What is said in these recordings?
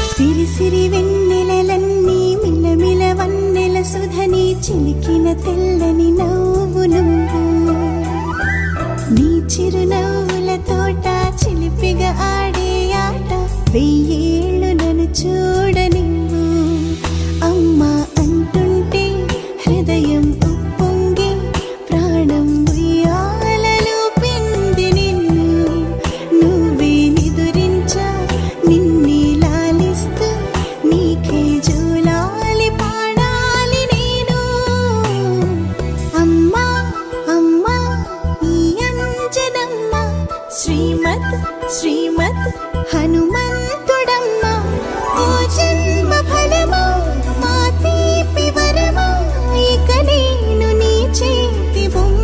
సిరి సిరి వెన్నెలలన్నీ మిలమిల వన్నెల సుధని చిలికిన తెల్లని నవ్వు నువ్వు నీ చిరునవ్వుల తోట చిలిపిగా ఆడే ఆట వెయ్యేళ్ళు నన్ను చూడనివ్వు అమ్మా అంటుంటే హృదయం ఉప్పొంగి ప్రాణం ఉయ్యాలలో పిండి నిన్ను నువ్వే నిదురించా నిన్నే నీకే జూలాలి పాడాలి నేను అమ్మా అమ్మా ఈ అంజనమ్మ శ్రీమత్ శ్రీమత్ హనుమంతుడమ్మ ఓ జన్మ ఫలమా మా తీపి వరమా ఇక నేను నీ చేతి బొమ్మ.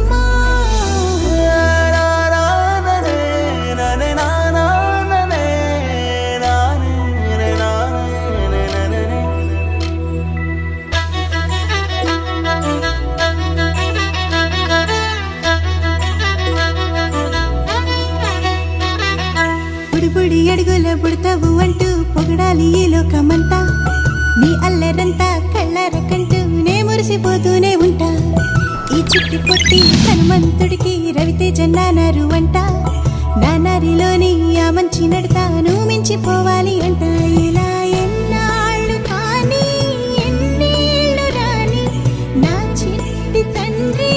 బుడి అడుగుల బుడతావు అంటూ పొగడాలి ఈ లోకమంతా నీ అల్లరంతా కళ్ళరకంటూ నే మురిసిపోతూనే ఉంటా ఈ చిట్టి పొట్టి హనుమంతుడికి రవితేజ నానారు అంట నానారిలోని ఆ మంచి నడతాను మించిపోవాలి అంట ఇలా ఎన్నాళ్ళు కానీ ఎన్నేళ్ళు రాని నా చిట్టి తండ్రి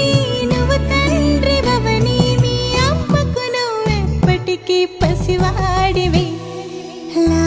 నువ్వు తండ్రి భవని మీ అమ్మకు నువ్వెప్పటికీ పసివాడివి లా